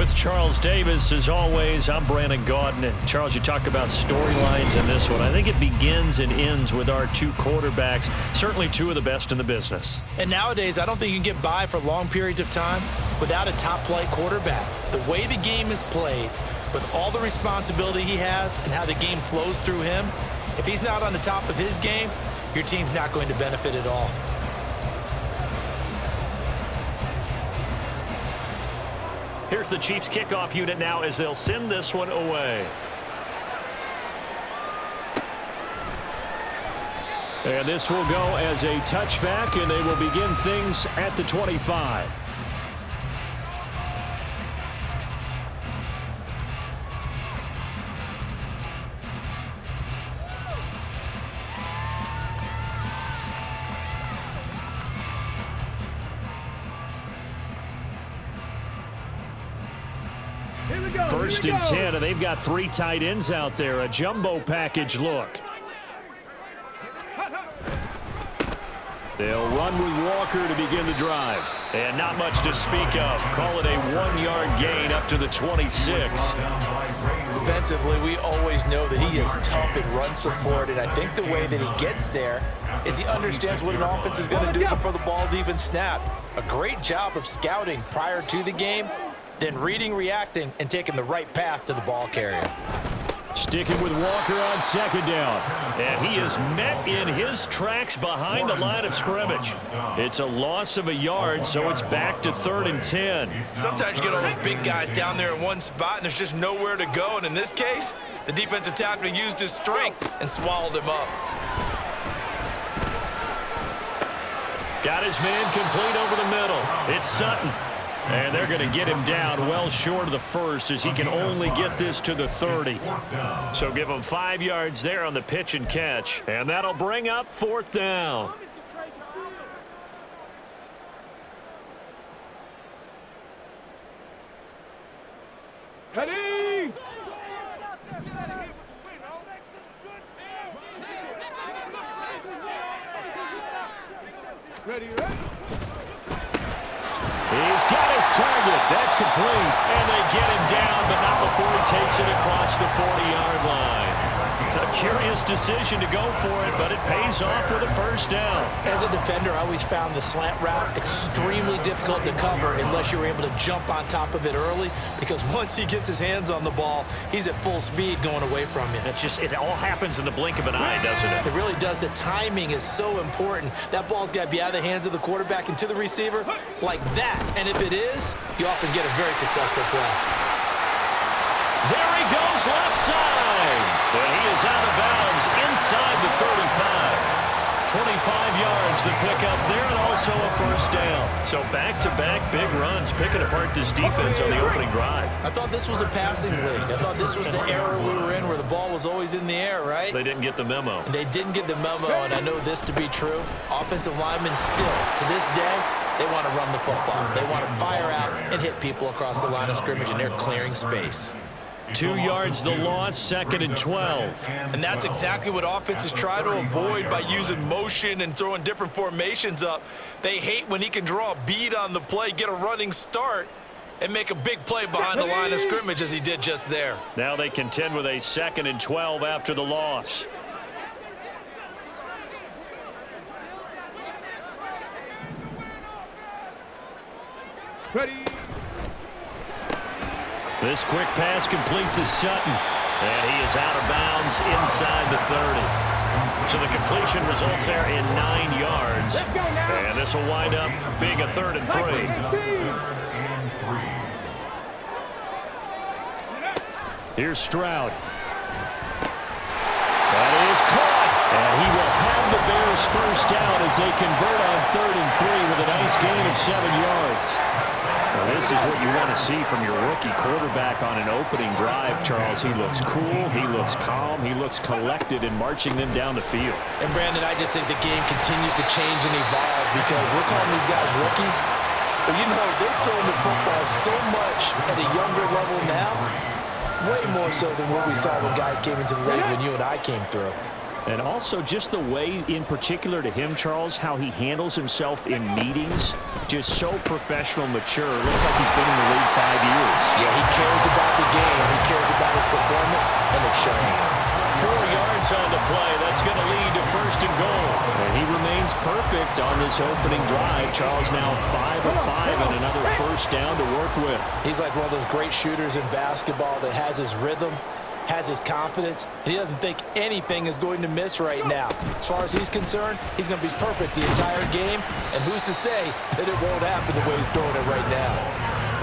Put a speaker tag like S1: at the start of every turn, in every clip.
S1: With Charles Davis, as always, I'm Brandon Gaudin. Charles, you talk about storylines in this one. I think it begins and ends with our two quarterbacks, certainly two of the best in the business.
S2: And nowadays, I don't think you can get by for long periods of time without a top-flight quarterback. The way the game is played, with all the responsibility he has and how the game flows through him, if he's not on the top of his game, your team's not going to benefit at all.
S1: Here's the Chiefs kickoff unit now as they'll send this one away. And this will go as a touchback, and they will begin things at the 25. First and 10, and they've got three tight ends out there. A jumbo package look. They'll run with Walker to begin the drive. And not much to speak of. Call it a 1-yard gain up to the 26.
S2: Defensively, we always know that he is tough in run support, and I think the way that he gets there is he understands what an offense is going to do before the ball's even snapped. A great job of scouting prior to the game, then reading, reacting, and taking the right path to the ball carrier.
S1: Sticking with Walker on second down. And he is met in his tracks behind the line of scrimmage. It's a loss of a yard, so it's back to 3rd and 10.
S2: Sometimes you get all those big guys down there in one spot, and there's just nowhere to go. And in this case, the defensive tackle used his strength and swallowed him up.
S1: Got his man complete over the middle. It's Sutton. And they're going to get him down well short of the first as he can only get this to the 30. So give him 5 yards there on the pitch and catch. And that'll bring up 4th down.
S3: Ready? Ready, ready?
S1: He's got his target. That's complete. And they get him down, but not before he takes it across the 40-yard line. A curious decision to go for it, but it pays off with a first down.
S2: As a defender, I always found the slant route extremely difficult to cover unless you're able to jump on top of it early, because once he gets his hands on the ball, he's at full speed going away from you.
S1: It all happens in the blink of an eye, doesn't it?
S2: It really does. The timing is so important. That ball's got to be out of the hands of the quarterback and to the receiver like that. And if it is, you often get a very successful play.
S1: There he goes left side. And he is out of bounds inside the 35. 25 yards the pickup there, and also a first down. So back-to-back big runs, picking apart this defense on the opening drive.
S2: I thought this was a passing league. I thought this was the era we were in where the ball was always in the air, right?
S1: They didn't get the memo.
S2: They didn't get the memo, and I know this to be true. Offensive linemen still, to this day, they want to run the football. They want to fire out and hit people across the line of scrimmage, and they're clearing space.
S1: 2 yards the loss, 2nd and 12.
S2: And that's exactly what offenses try to avoid by using motion and throwing different formations up. They hate when he can draw a bead on the play, get a running start, and make a big play behind the line of scrimmage as he did just there.
S1: Now they contend with a 2nd and 12 after the loss.
S3: Ready?
S1: This quick pass complete to Sutton. And he is out of bounds inside the 30. So the completion results there in 9 yards. And this will wind up being a 3rd and 3. Here's Stroud. That is caught. And he will have the Bears first down as they convert on 3rd and 3 with a nice gain of 7 yards. Well, this is what you want to see from your rookie quarterback on an opening drive, Charles. He looks cool, he looks calm, he looks collected in marching them down the field.
S2: And, Brandon, I just think the game continues to change and evolve because we're calling these guys rookies. But, you know, they're throwing the football so much at a younger level now, way more so than what we saw when guys came into the league when you and I came through.
S1: And also just the way, in particular to him, Charles, how he handles himself in meetings, just so professional, mature. Looks like he's been in the league 5 years.
S2: Yeah, he cares about the game. He cares about his performance, and it's showing.
S1: 4 yards on the play. That's going to lead to first and goal. And he remains perfect on this opening drive. Charles now 5 of 5 and another first down to work with.
S2: He's like one of those great shooters in basketball that has his rhythm, has his confidence, and he doesn't think anything is going to miss right now. As far as he's concerned, he's going to be perfect the entire game, and who's to say that it won't happen the way he's throwing it right now.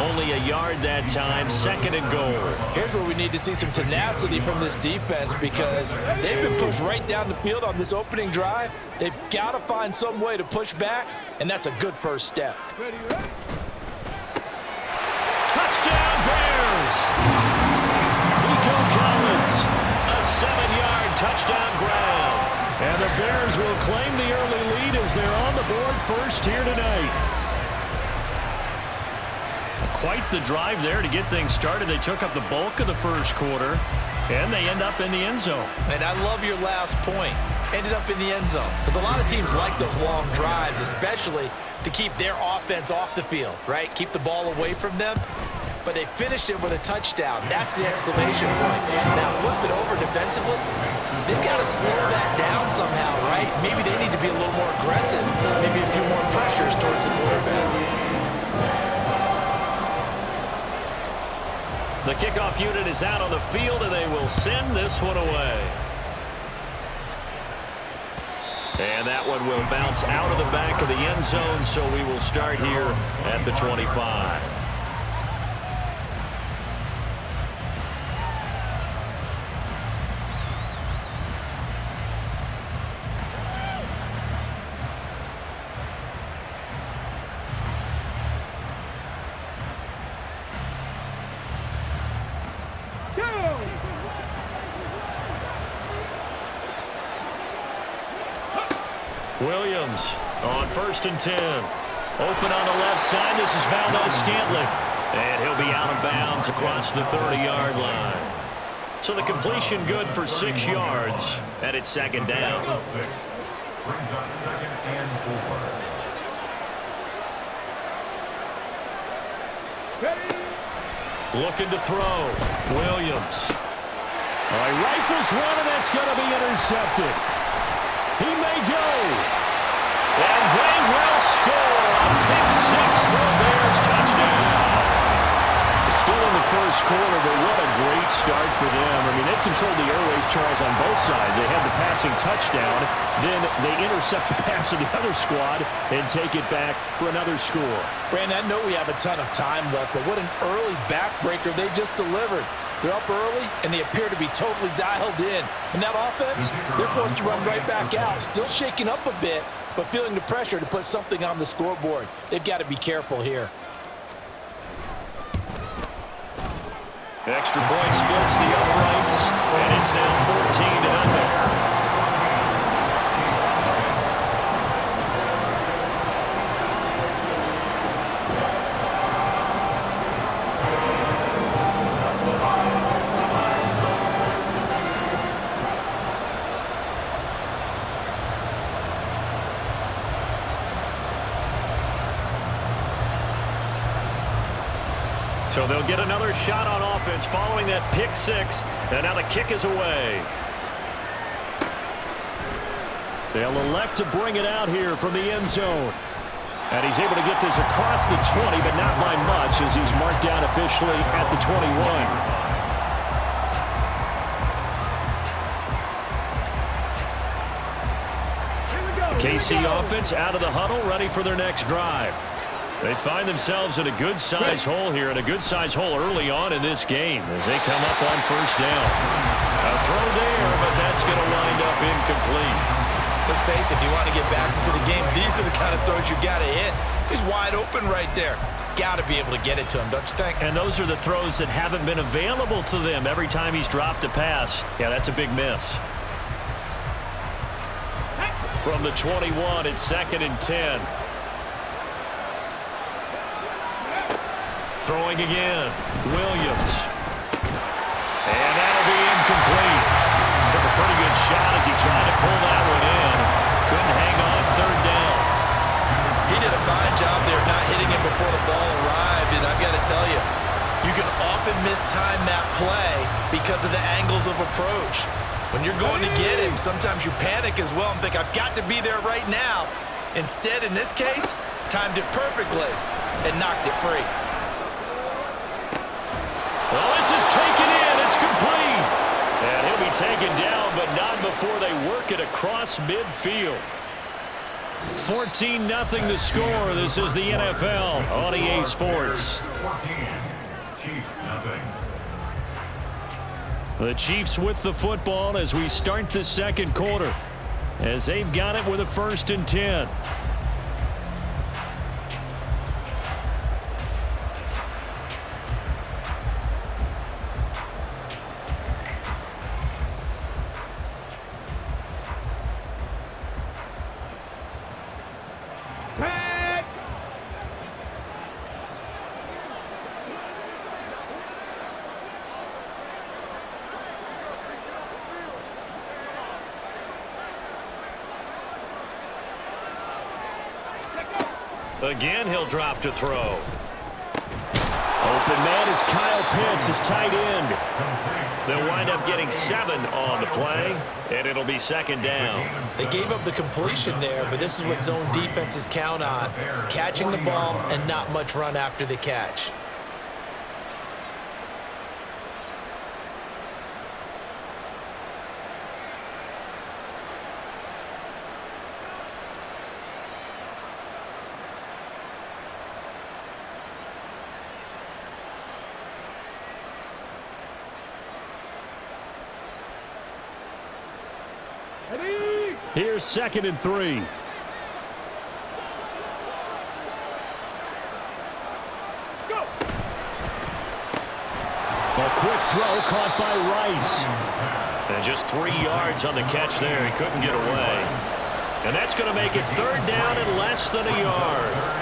S1: Only a yard that time, second and goal.
S2: Here's where we need to see some tenacity from this defense because they've been pushed right down the field on this opening drive. They've got to find some way to push back, and that's a good first step.
S1: Touchdown, Bears! Nico Collins, a 7-yard touchdown grab. And the Bears will claim the early lead as they're on the board first here tonight. Quite the drive there to get things started. They took up the bulk of the first quarter, and they end up in the end zone.
S2: And I love your last point. Ended up in the end zone. Because a lot of teams like those long drives, especially to keep their offense off the field, right? Keep the ball away from them. But they finished it with a touchdown. That's the exclamation point. Now flip it over defensively. They've got to slow that down somehow, right? Maybe they need to be a little more aggressive. Maybe a few more pressures towards the quarterback.
S1: The kickoff unit is out on the field, and they will send this one away. And that one will bounce out of the back of the end zone, so we will start here at the 25. Williams on 1st and 10. Open on the left side. This is Valdez-Scantling. And he'll be out of bounds across the 30-yard line. So the completion good for 6 yards. And it's second down.
S4: Brings up 2nd and 4.
S1: Looking to throw. Williams. He rifles one, and that's going to be intercepted. He may go. And they will score. A pick 6 for the Bears. Touchdown. Still in the first quarter, but what a great start for them. I mean, they've controlled the airways, Charles, on both sides. They had the passing touchdown. Then they intercept the pass of the other squad and take it back for another score.
S2: Brandon, I know we have a ton of time left, but what an early backbreaker they just delivered. They're up early, and they appear to be totally dialed in. And that offense, they're forced to run right back out. Still shaking up a bit, but feeling the pressure to put something on the scoreboard. They've got to be careful here.
S1: Extra point splits the uprights, and it's now 14-0. So they'll get another shot on offense following that pick 6. And now the kick is away. They'll elect to bring it out here from the end zone. And he's able to get this across the 20, but not by much as he's marked down officially at the 21. KC offense out of the huddle, ready for their next drive. They find themselves in a good-sized hole here, and a good-sized hole early on in this game as they come up on first down. A throw there, but that's going to wind up incomplete.
S2: Let's face it, if you want to get back into the game, these are the kind of throws you got to hit. He's wide open right there. Got to be able to get it to him, don't you think?
S1: And those are the throws that haven't been available to them every time he's dropped a pass. Yeah, that's a big miss. From the 21, it's 2nd and 10. Throwing again. Williams. And that'll be incomplete. Took a pretty good shot as he tried to pull that one in. Couldn't hang on third down.
S2: He did a fine job there not hitting it before the ball arrived, and I've got to tell you, you can often mistime that play because of the angles of approach. When you're going to get him, sometimes you panic as well and think, I've got to be there right now. Instead, in this case, timed it perfectly and knocked it free.
S1: Well, this is taken in. It's complete. And he'll be taken down, but not before they work it across midfield. 14-0 the score. This is the NFL on EA Sports.
S4: 14. Chiefs, nothing.
S1: The Chiefs with the football as we start the second quarter, as they've got it with a 1st and 10. Again, he'll drop to throw. Open man is Kyle Pitts, his tight end. They'll wind up getting 7 on the play, and it'll be 2nd down.
S2: They gave up the completion there, but this is what zone defenses count on. Catching the ball and not much run after the catch.
S1: Here's 2nd and 3.
S3: Go.
S1: A quick throw caught by Rice. And just 3 yards on the catch there. He couldn't get away. And that's going to make it 3rd down and less than a yard.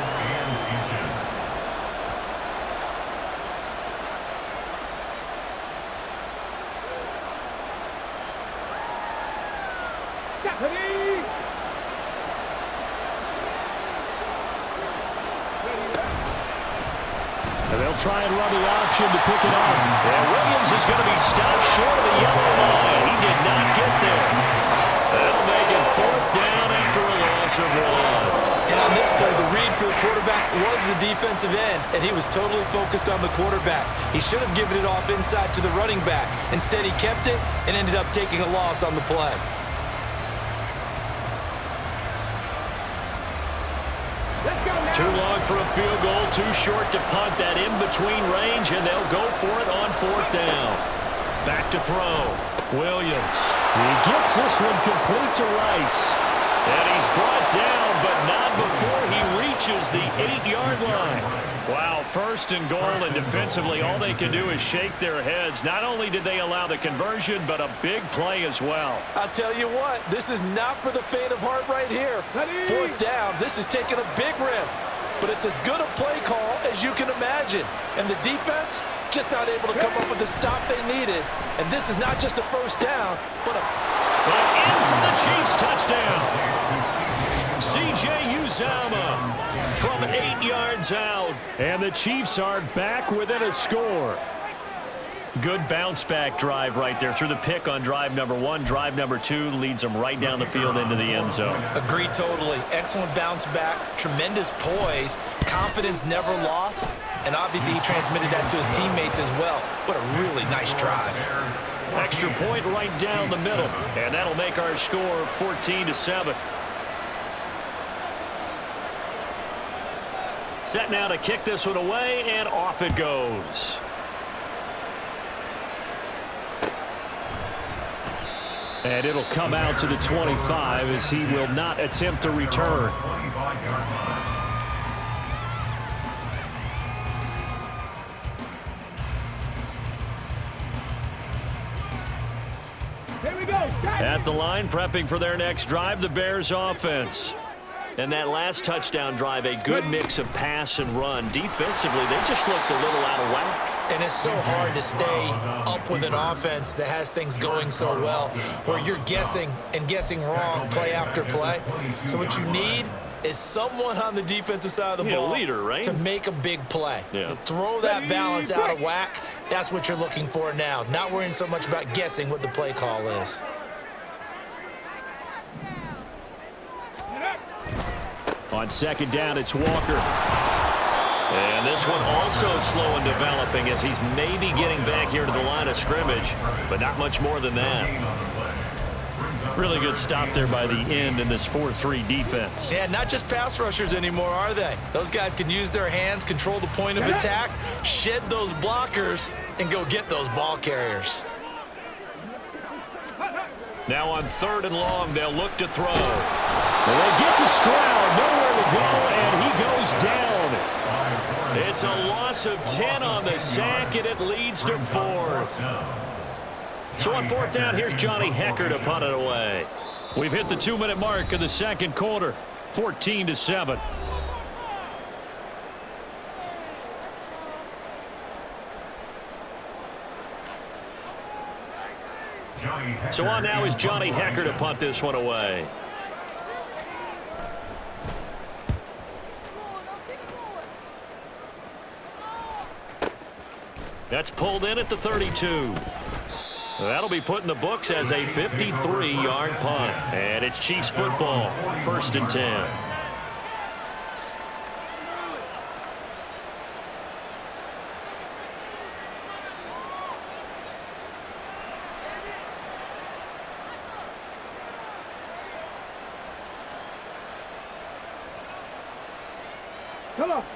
S1: And they'll try and run the option to pick it up. And Williams is going to be stopped short of the yellow line. He did not get there. That'll make it 4th down after a loss of 1.
S2: And on this play, the read for the quarterback was the defensive end, and he was totally focused on the quarterback. He should have given it off inside to the running back. Instead, he kept it and ended up taking a loss on the play.
S1: Too long for a field goal, too short to punt that in-between range, and they'll go for it on 4th down. Back to throw. Williams. He gets this one complete to Rice. And he's brought down, but not before he reaches the 8-yard line. Wow, 1st and goal, and defensively all they can do is shake their heads. Not only did they allow the conversion, but a big play as well.
S2: I'll tell you what, this is not for the faint of heart right here. 4th down, this is taking a big risk. But it's as good a play call as you can imagine. And the defense just not able to come up with the stop they needed. And this is not just a 1st down, but
S1: in for the Chiefs touchdown. C.J. Uzomah from 8 yards out. And the Chiefs are back within a score. Good bounce-back drive right there through the pick on drive number 1. Drive number 2 leads them right down the field into the end zone.
S2: Agree totally. Excellent bounce back, tremendous poise, confidence never lost, and obviously he transmitted that to his teammates as well. What a really nice drive.
S1: Extra point right down the middle, and that'll make our score 14-7. Set now to kick this one away, and off it goes. And it'll come out to the 25 as he will not attempt to return.
S3: Here we go.
S1: At the line, prepping for their next drive, the Bears offense. And that last touchdown drive, a good mix of pass and run. Defensively, they just looked a little out of whack.
S2: And it's so hard to stay up with an offense that has things going so well, where you're guessing and guessing wrong play after play. So what you need is someone on the defensive side of the ball
S1: leader, right?
S2: to make a big play.
S1: Yeah.
S2: Throw that balance out of whack. That's what you're looking for now, not worrying so much about guessing what the play call is.
S1: On second down, it's Walker. And this one also slow in developing as he's maybe getting back here to the line of scrimmage, but not much more than that. Really good stop there by the end in this 4-3 defense.
S2: Yeah, not just pass rushers anymore, are they? Those guys can use their hands, control the point of attack, shed those blockers, and go get those ball carriers.
S1: Now on 3rd and long, they'll look to throw. And they get to Stroud, nowhere to go, and he goes down. It's a loss of 10 on the sack, and it leads to 4th. So on 4th down, here's Johnny Hecker to punt it away. We've hit the 2-minute mark of the second quarter, 14-7. So on now is Johnny Hecker to punt this one away. That's pulled in at the 32. That'll be put in the books as a 53-yard punt. And it's Chiefs football, 1st and 10.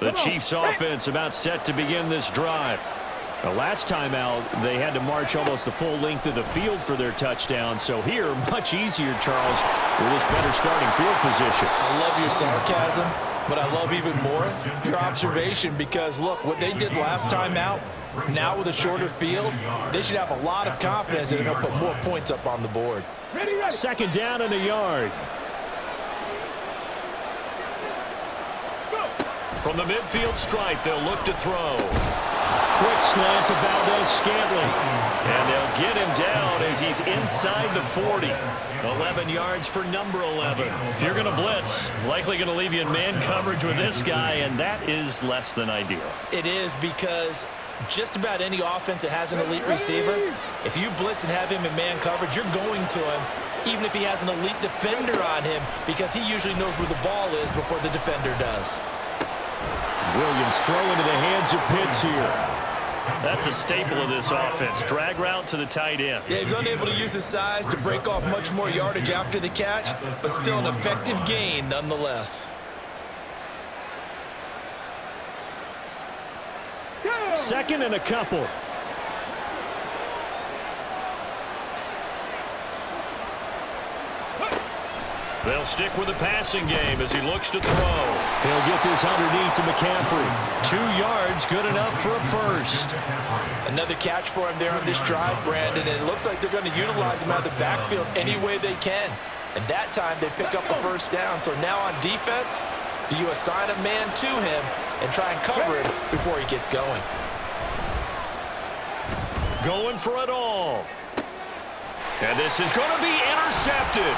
S1: The Chiefs offense about set to begin this drive. The last time out, they had to march almost the full length of the field for their touchdown. So here, much easier, Charles, with this better starting field position.
S2: I love your sarcasm, but I love even more your observation because, look, what they did last time out, now with a shorter field, they should have a lot of confidence that they're going to put more points up on the board.
S1: 2nd down and a yard. From the midfield stripe, they'll look to throw. Quick slant to Valdez-Scantling. And they'll get him down as he's inside the 40. 11 yards for number 11. If you're going to blitz, likely going to leave you in man coverage with this guy, and that is less than ideal.
S2: It is because just about any offense that has an elite receiver, if you blitz and have him in man coverage, you're going to him, even if he has an elite defender on him, because he usually knows where the ball is before the defender does.
S1: Williams throwing into the hands of Pitts here. That's a staple of this offense. Drag route to the tight end.
S2: Yeah, he's unable to use his size to break off much more yardage after the catch, but still an effective gain nonetheless.
S1: 2nd and a couple. They'll stick with the passing game as he looks to throw. He'll get this underneath to McCaffrey. 2 yards, good enough for a first.
S2: Another catch for him there on this drive, Brandon, and it looks like they're going to utilize him out of the backfield any way they can. And that time they pick up a first down. So now on defense, do you assign a man to him and try and cover him before he gets going?
S1: Going for it all. And this is going to be intercepted.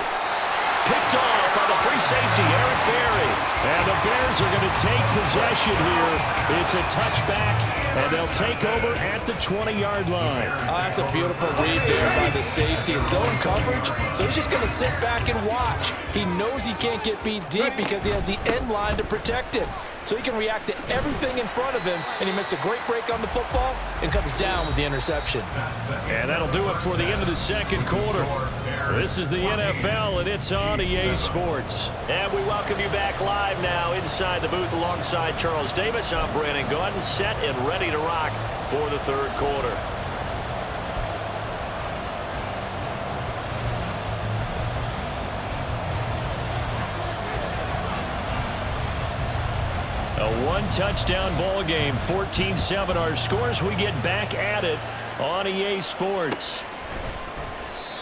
S1: Picked off by the free safety, Eric Berry. And the Bears are going to take possession here. It's a touchback, and they'll take over at the 20-yard line.
S2: Oh, that's a beautiful read there by the safety. It's zone coverage, so he's just going to sit back and watch. He knows he can't get beat deep because he has the end line to protect him. So he can react to everything in front of him, and he makes a great break on the football and comes down with the interception.
S1: And that'll do it for the end of the second quarter. This is the NFL, and it's on EA Sports. And we welcome you back live now inside the booth alongside Charles Davis. I'm Brandon Gaudin, set and ready to rock for the third quarter. A one-touchdown ball game, 14-7 our scores. We get back at it on EA Sports.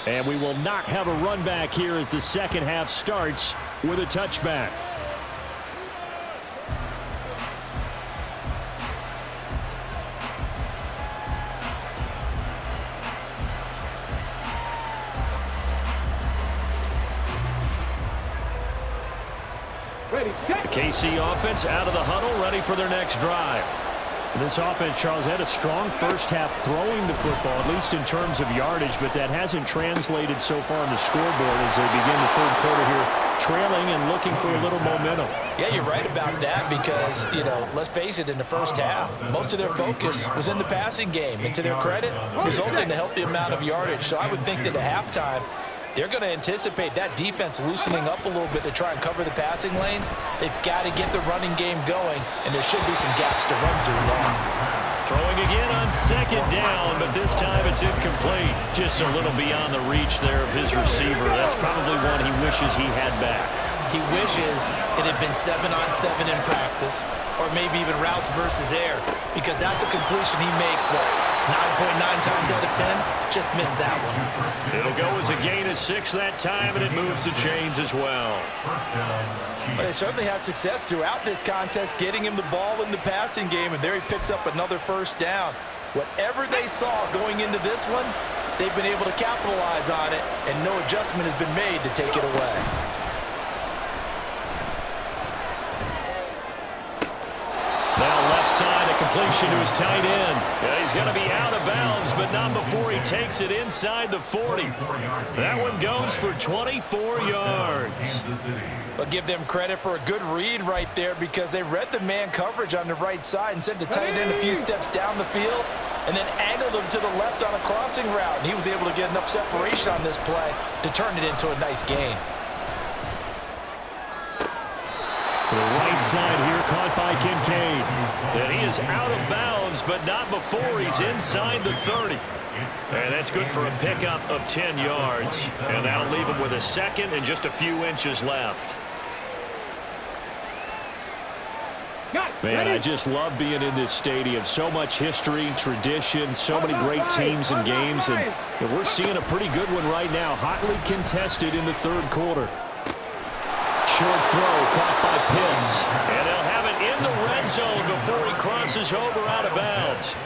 S1: And we will not have a run back here as the second half starts with a touchback. The KC offense out of the huddle, ready for their next drive. This offense, Charles, had a strong first half throwing the football, at least in terms of yardage, but that hasn't translated so far on the scoreboard as they begin the third quarter here, trailing and looking for a little momentum.
S2: Yeah, you're right about that because, let's face it, in the first half, most of their focus was in the passing game. And to their credit, resulted in a healthy amount of yardage. So I would think that at halftime, they're going to anticipate that defense loosening up a little bit to try and cover the passing lanes. They've got to get the running game going, and there should be some gaps to run through now.
S1: Throwing again on second down, but this time it's incomplete. Just a little beyond the reach there of his receiver. That's probably one he wishes he had back.
S2: He wishes it had been 7-on-7 in practice, or maybe even routes versus air, because that's a completion he makes, 9.9 times out of 10, just missed that one.
S1: It'll go as a gain of 6 that time, and it moves the chains as well.
S2: But they certainly had success throughout this contest, getting him the ball in the passing game, and there he picks up another first down. Whatever they saw going into this one, they've been able to capitalize on it, and no adjustment has been made to take it away.
S1: Now left side, a completion to his tight end. Yeah, he's going to be out of bounds, but not before he takes it inside the 40. That one goes for 24 yards.
S2: I'll give them credit for a good read right there because they read the man coverage on the right side and sent the tight end a few steps down the field and then angled him to the left on a crossing route. And he was able to get enough separation on this play to turn it into a nice gain.
S1: To the right side here, caught by Kincaid. And he is out of bounds, but not before he's inside the 30. And that's good for a pickup of 10 yards. And that'll leave him with a second and just a few inches left. Man, I just love being in this stadium. So much history, tradition, so many great teams and games. And we're seeing a pretty good one right now, hotly contested in the third quarter. Short throw caught by Pitts. And they'll have it in the red zone before he crosses over out of bounds.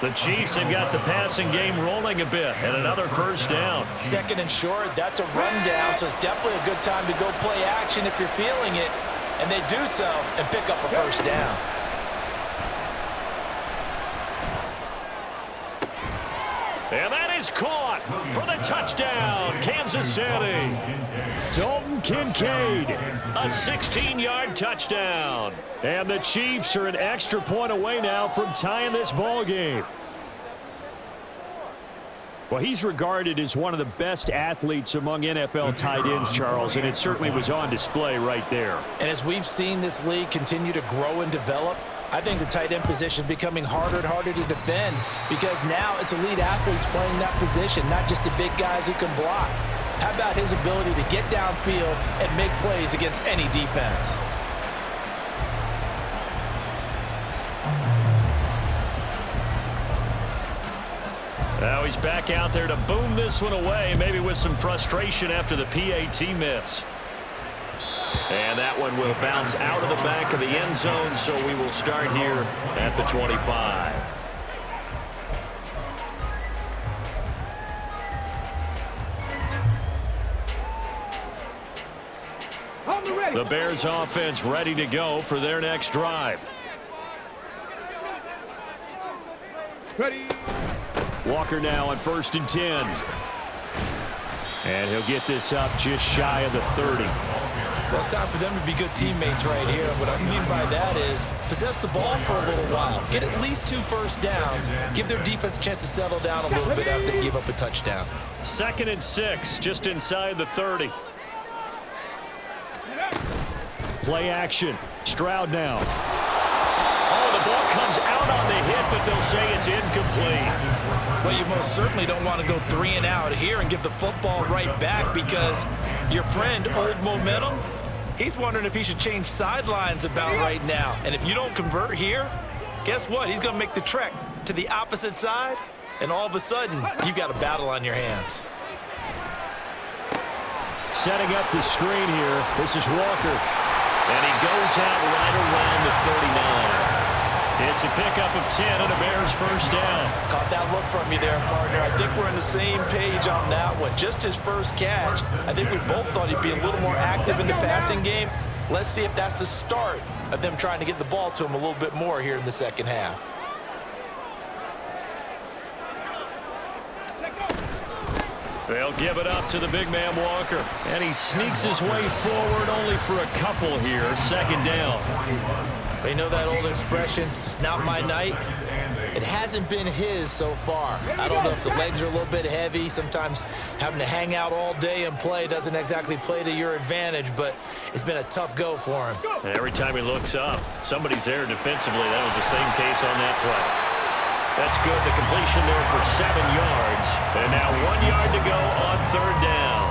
S1: The Chiefs have got the passing game rolling a bit, and another first down.
S2: Second and short, that's a rundown, so it's definitely a good time to go play action if you're feeling it. And they do so and pick up a first down.
S1: And that is caught for the touchdown, Kansas City. Dalton Kincaid, a 16-yard touchdown. And the Chiefs are an extra point away now from tying this ball game. Well, he's regarded as one of the best athletes among NFL tight ends, Charles, and it certainly was on display right there.
S2: And as we've seen this league continue to grow and develop, I think the tight end position is becoming harder and harder to defend because now it's elite athletes playing that position, not just the big guys who can block. How about his ability to get downfield and make plays against any defense?
S1: Now he's back out there to boom this one away, maybe with some frustration after the PAT miss. And that one will bounce out of the back of the end zone, so we will start here at the 25. The Bears offense ready to go for their next drive.
S3: Ready.
S1: Walker now on 1st and 10. And he'll get this up just shy of the 30.
S2: Well, it's time for them to be good teammates right here. What I mean by that is possess the ball for a little while. Get at least 2 first downs. Give their defense a chance to settle down a little bit after they give up a touchdown.
S1: 2nd and 6, just inside the 30. Play action. Stroud now. Oh, the ball comes out on the hit, but they'll say it's incomplete.
S2: Well, you most certainly don't want to go 3 and out here and give the football right back because your friend, Old Momentum, he's wondering if he should change sidelines about right now. And if you don't convert here, guess what? He's going to make the trek to the opposite side, and all of a sudden, you've got a battle on your hands.
S1: Setting up the screen here. This is Walker. And he goes out right around the 39. It's a pickup of 10 and a Bears first down.
S2: Caught that look from you there, partner. I think we're on the same page on that one. Just his first catch. I think we both thought he'd be a little more active in the passing game. Let's see if that's the start of them trying to get the ball to him a little bit more here in the second half.
S1: They'll give it up to the big man Walker. And he sneaks his way forward only for a couple here. Second down.
S2: You know that old expression, it's not my night? It hasn't been his so far. I don't know if the legs are a little bit heavy. Sometimes having to hang out all day and play doesn't exactly play to your advantage, but it's been a tough go for him.
S1: And every time he looks up, somebody's there defensively. That was the same case on that play. That's good. The completion there for 7 yards. And now 1 yard to go on third down.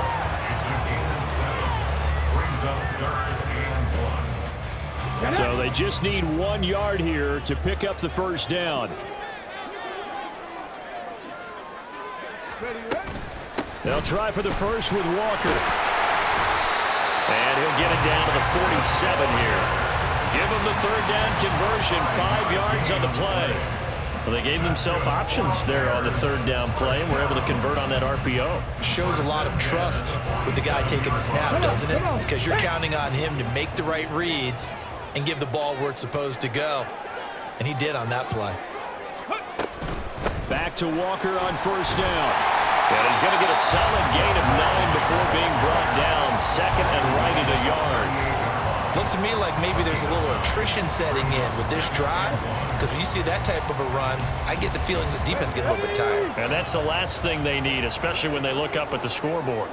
S4: Brings up 3rd and 1.
S1: So they just need 1 yard here to pick up the first down. They'll try for the first with Walker. And he'll get it down to the 47 here. Give him the third down conversion, 5 yards on the play. Well, they gave themselves options there on the third down play, and were able to convert on that RPO.
S2: Shows a lot of trust with the guy taking the snap, doesn't it? Because you're counting on him to make the right reads and give the ball where it's supposed to go. And he did on that play.
S1: Back to Walker on first down. And he's going to get a solid gain of 9 before being brought down. Second and right at a yard.
S2: Looks to me like maybe there's a little attrition setting in with this drive, because when you see that type of a run, I get the feeling the defense gets a little bit tired.
S1: And that's the last thing they need, especially when they look up at the scoreboard.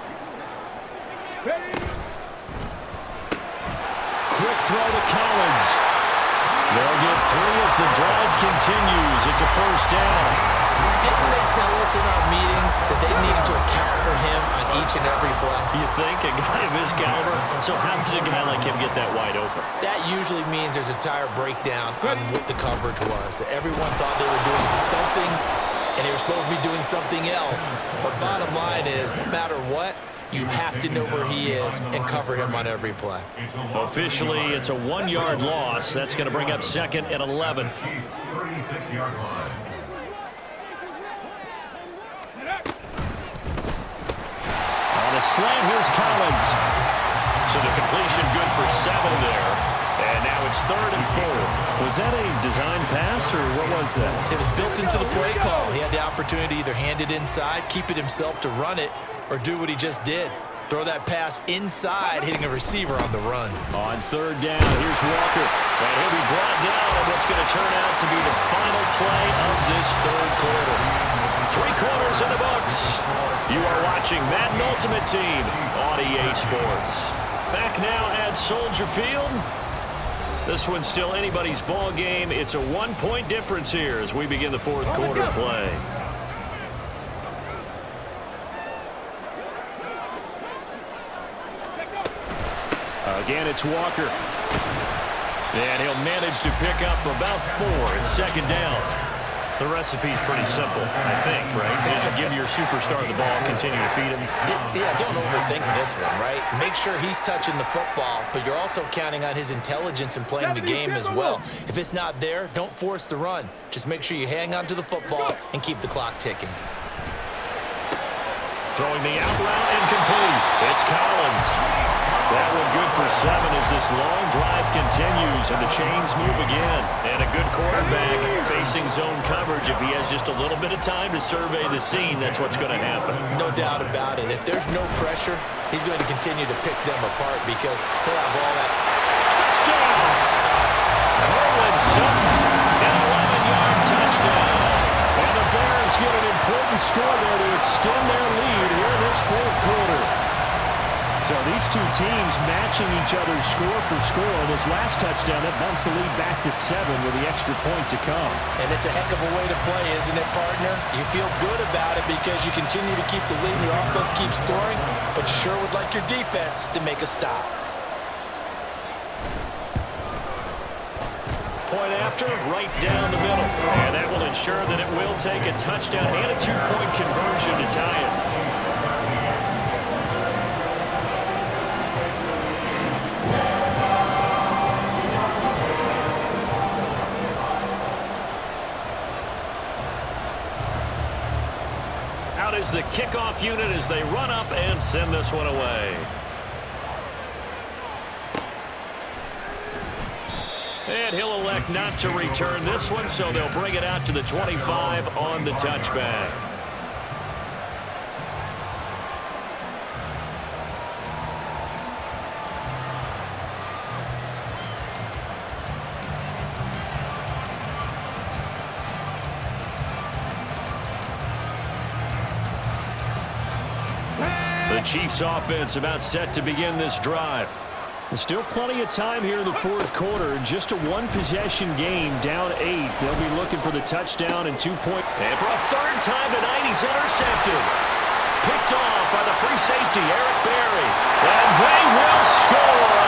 S1: Quick throw to Collins. They'll get 3 as the drive continues. It's a first down.
S2: Didn't they tell us in our meetings that they needed to account for him on each and every play?
S1: You think? A guy of his caliber? So how does a guy like him get that wide open?
S2: That usually means there's a tire breakdown on what the coverage was. That everyone thought they were doing something, and they were supposed to be doing something else. But bottom line is, no matter what, you have to know where he is and cover him on every play.
S1: Officially, it's a 1 yard loss. That's going to bring up second and 11.
S4: Chiefs 36-yard line.
S1: On a slant, here's Collins. So the completion good for 7 there. And now it's 3rd and 4. Was that a design pass, or what was that?
S2: It was built into the play call. He had the opportunity to either hand it inside, keep it himself to run it, or do what he just did. Throw that pass inside, hitting a receiver on the run.
S1: On 3rd down, here's Walker. And he'll be brought down on what's going to turn out to be the final play of this 3rd quarter. 3 quarters in the books. You are watching Madden Ultimate Team on EA Sports. Back now at Soldier Field. This one's still anybody's ball game. It's a 1-point difference here as we begin the 4th quarter play. Again, it's Walker. And he'll manage to pick up about 4. It's 2nd down. The recipe's pretty simple, I think, right? Just give your superstar the ball, continue to feed him.
S2: Yeah, don't overthink this one, right? Make sure he's touching the football, but you're also counting on his intelligence in playing the game as well. If it's not there, don't force the run. Just make sure you hang on to the football and keep the clock ticking.
S1: Throwing the out route incomplete. It's Collins. That one good for 7 as this long drive continues and the chains move again. And a good quarterback facing zone coverage. If he has just a little bit of time to survey the scene, that's what's going to happen.
S2: No doubt about it. If there's no pressure, he's going to continue to pick them apart because he'll have all that.
S1: Touchdown! Cortland Sutton, an 11-yard touchdown. And the Bears get an important score there to extend their lead here in this 4th quarter. So these two teams matching each other's score for score. This last touchdown, that bumps the lead back to 7 with the extra point to come.
S2: And it's a heck of a way to play, isn't it, partner? You feel good about it because you continue to keep the lead and your offense keeps scoring, but you sure would like your defense to make a stop.
S1: Point after, right down the middle. And that will ensure that it will take a touchdown and a 2-point conversion to tie it. Out is the kickoff unit as they run up and send this one away. And he'll elect not to return this one, so they'll bring it out to the 25 on the touchback. The Chiefs offense about set to begin this drive. There's still plenty of time here in the fourth quarter. Just a one-possession game, down 8. They'll be looking for the touchdown and 2-point. And for a third time tonight, he's intercepted. Picked off by the free safety, Eric Berry. And they will score